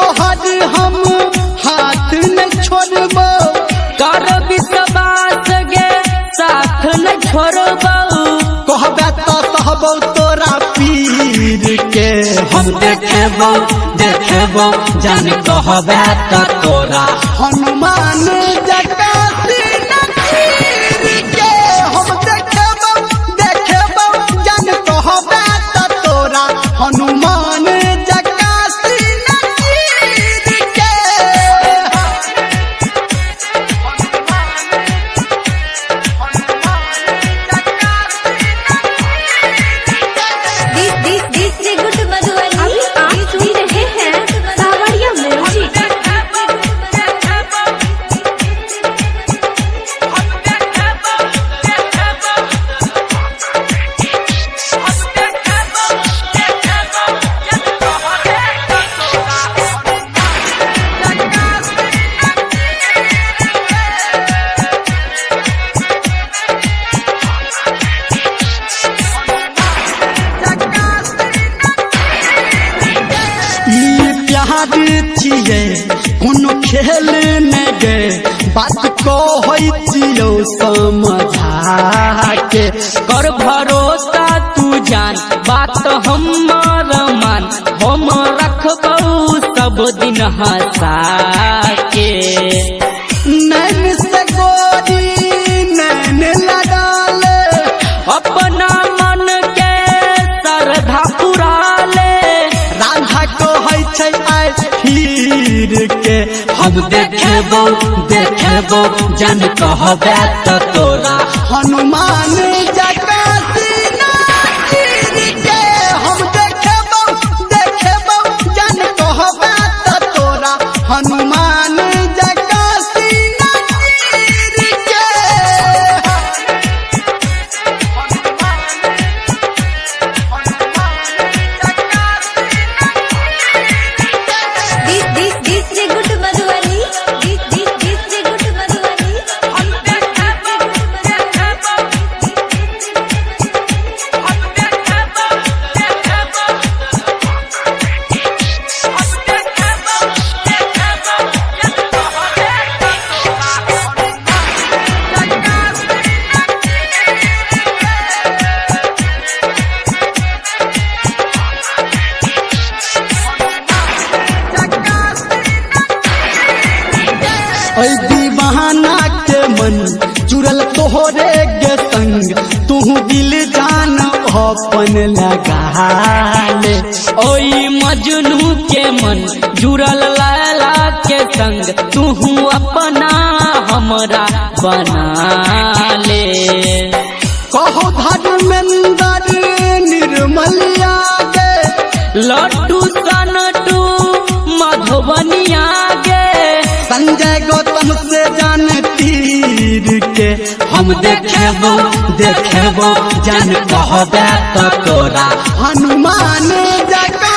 तोहर हम हाथ न छोड़बो कर विश्वास गे साथ न छोड़बो कहबे तो सहबो तोरा पीर के हम देखेबो जान कहबे तो तोरा हनुमान जका सीना चीर के हम देखेबो जान कहबे तो तोरा हनुमान जका सीना चीर के डीजे गुड मधुबनी आप सुन रहे हैं सावरिया म्यूजिक। प्यार छिए कोनो खेल न गे बात कहैतियो समझा के कर भरोसा तू जान बात हमर मान हम रखबौ सब दिन हंसा के नैन से गोरी नैन लड़ाल अपना मन के श्रद्धा पुरा ले राधा कहै छै आइ फिर के हम देखेबो जान कहबे तो तोरा हनुमान जका सीना चीर के हम देखेबो जान कहबे तो तोरा हनुमान जका सीना चीर के DJ good Madhubani DJ good Madhubani ओइ दीवाना के मन जुड़ल तोहरे के संग तू दिल जान अपन लगा ले ओई मजनू के मन जुड़ल लैला के संग तू अपना हमरा बना ले कहो धर्मेंद्र निर्मलिया गे लड्डू सनटू मधुबनिया गे संजय गौतम से जान तीर के हम देखेबो जान कहबे तो तोरा हनुमान जका